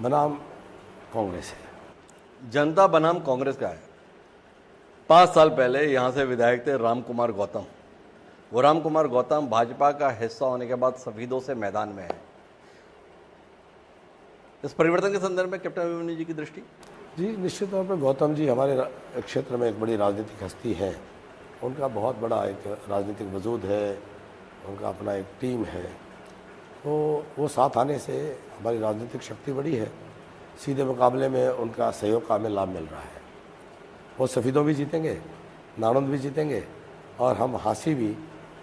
बनाम कांग्रेस है। जनता बनाम कांग्रेस का है। 5 साल पहले यहाँ से विधायक थे राम कुमार गौतम। वो राम कुमार गौतम भाजपा का हिस्सा होने के बाद शहीदों से मैदान में है। इस परिवर्तन के संदर्भ में कैप्टन अभिमन्यु जी की दृष्टि? जी, निश्चित तौर पर गौतम जी हमारे क्षेत्र में एक बड़ी राजनीतिक हस्ती है। उनका बहुत बड़ा एक राजनीतिक वजूद है, उनका अपना एक टीम है, तो वो साथ आने से हमारी राजनीतिक शक्ति बड़ी है। सीधे मुकाबले में उनका सहयोग का हमें लाभ मिल रहा है। वो सफ़ीदों भी जीतेंगे, नानंद भी जीतेंगे, और हम हाँसी भी,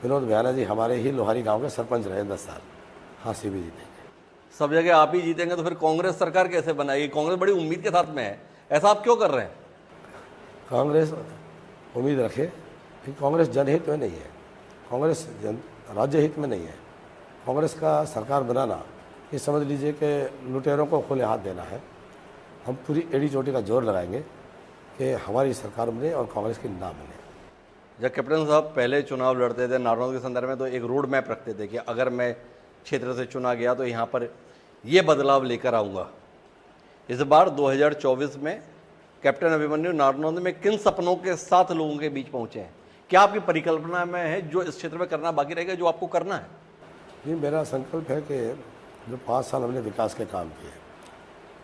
विनोद भयाना जी हमारे ही लोहारी गांव के सरपंच रहे 10 साल, हाँसी भी जीतेंगे। सब जगह आप ही जीतेंगे तो फिर कांग्रेस सरकार कैसे बनाएगी? कांग्रेस बड़ी उम्मीद के साथ में है, ऐसा आप क्यों कर रहे हैं? कांग्रेस उम्मीद रखे कि कांग्रेस जनहित में नहीं है, कांग्रेस राज्य हित में नहीं है। कांग्रेस का सरकार बनाना ये समझ लीजिए कि लुटेरों को खुले हाथ देना है। हम पूरी एड़ी चोटी का जोर लगाएंगे कि हमारी सरकार बने और कांग्रेस की ना बने। जब कैप्टन साहब पहले चुनाव लड़ते थे नारनौल के संदर्भ में, तो एक रोड मैप रखते थे कि अगर मैं क्षेत्र से चुना गया तो यहाँ पर ये बदलाव लेकर आऊँगा। इस बार 2024 में कैप्टन अभिमन्यु नारनौल में किन सपनों के साथ लोगों के बीच पहुँचे हैं? क्या आपकी परिकल्पना में है जो इस क्षेत्र में करना बाकी रहेगा, जो आपको करना है? जी, मेरा संकल्प है कि जो 5 साल हमने विकास के काम किए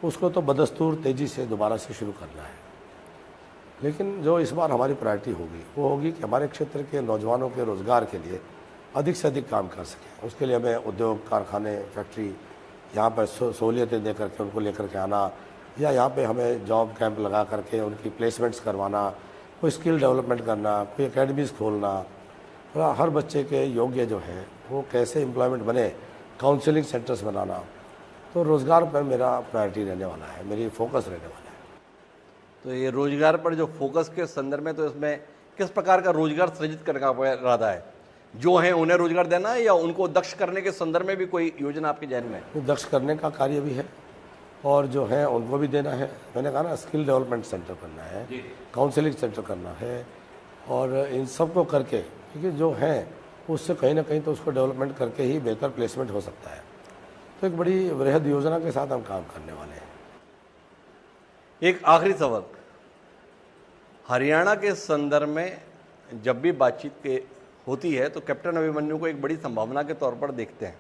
उसको तो बदस्तूर तेज़ी से दोबारा से शुरू करना है। लेकिन जो इस बार हमारी प्रायोरिटी होगी वो होगी कि हमारे क्षेत्र के नौजवानों के रोज़गार के लिए अधिक से अधिक काम कर सकें। उसके लिए हमें उद्योग, कारखाने, फैक्ट्री यहाँ पर सहूलियतें दे करके उनको लेकर के आना, या यहाँ पे हमें जॉब कैंप लगा करके उनकी प्लेसमेंट्स करवाना, कोई स्किल डेवलपमेंट करना, कोई एकेडमीज़ खोलना, और हर बच्चे के योग्य जो है वो कैसे एम्प्लॉयमेंट बने, काउंसलिंग सेंटर्स बनाना। तो रोज़गार पर मेरा प्रायोरिटी रहने वाला है, मेरी फोकस रहने वाला है। तो ये रोजगार पर जो फोकस के संदर्भ में, तो इसमें किस प्रकार का रोजगार सृजित करने का इरादा है? जो हैं उन्हें रोजगार देना है या उनको दक्ष करने के संदर्भ में भी कोई योजना आपके जहन में है? दक्ष करने का कार्य भी है और जो है उनको भी देना है। मैंने कहा ना, स्किल डेवलपमेंट सेंटर करना है, काउंसलिंग सेंटर करना है, और इन सब को करके, क्योंकि जो है उससे कहीं ना कहीं तो उसको डेवलपमेंट करके ही बेहतर प्लेसमेंट हो सकता है। तो एक बड़ी वृहद योजना के साथ हम काम करने वाले हैं। एक आखिरी सवाल, हरियाणा के संदर्भ में जब भी बातचीत होती है तो कैप्टन अभिमन्यु को एक बड़ी संभावना के तौर पर देखते हैं।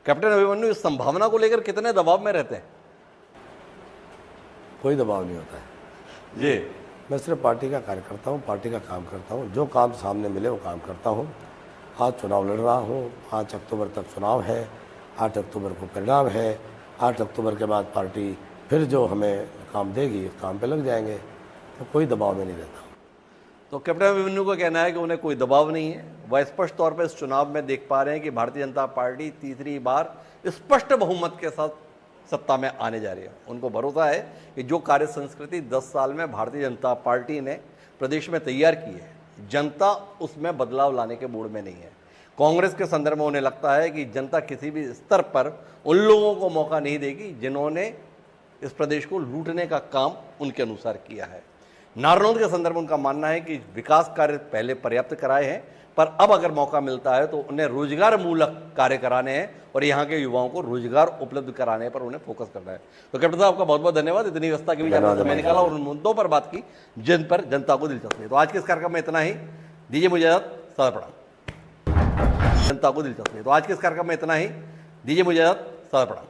कैप्टन अभिमन्यु इस संभावना को लेकर कितने दबाव में रहते हैं? कोई दबाव नहीं होता है जी। मैं सिर्फ पार्टी का कार्यकर्ता हूँ, पार्टी का काम करता हूँ, जो काम सामने मिले वो काम करता हूँ। आज चुनाव लड़ रहा हूँ, 5 अक्टूबर तक चुनाव है, 8 अक्टूबर को परिणाम है। 8 अक्टूबर के बाद पार्टी फिर जो हमें काम देगी उस काम पे लग जाएंगे, तो कोई दबाव में नहीं रहता। तो कैप्टन अभिमन्यु का कहना है कि उन्हें कोई दबाव नहीं है। वह स्पष्ट तौर पर इस चुनाव में देख पा रहे हैं कि भारतीय जनता पार्टी तीसरी बार स्पष्ट बहुमत के साथ सत्ता में आने जा रही है। उनको भरोसा है कि जो कार्य संस्कृति 10 साल में भारतीय जनता पार्टी ने प्रदेश में तैयार की है, जनता उसमें बदलाव लाने के मूड में नहीं है। कांग्रेस के संदर्भ में उन्हें लगता है कि जनता किसी भी स्तर पर उन लोगों को मौका नहीं देगी जिन्होंने इस प्रदेश को लूटने का काम उनके अनुसार किया है। नारनौल के संदर्भ में उनका मानना है कि विकास कार्य पहले पर्याप्त कराए हैं, पर अब अगर मौका मिलता है तो उन्हें रोजगार मूलक कार्य कराने हैं और यहाँ के युवाओं को रोजगार उपलब्ध कराने पर उन्हें फोकस करना है। तो कैप्टन साहब, आपका बहुत बहुत धन्यवाद। इतनी व्यवस्था के बीच समय निकाला और उन मुद्दों पर बात की जिन पर जनता को दिलचस्पी है। तो आज के इस कार्यक्रम में इतना ही। दीजिए मुझे इजाजत, सदा प्रणाम। जनता को दिलचस्पी है तो आज के इस कार्यक्रम में इतना ही। दीजिए मुझे इजाजत, सदा प्रणाम।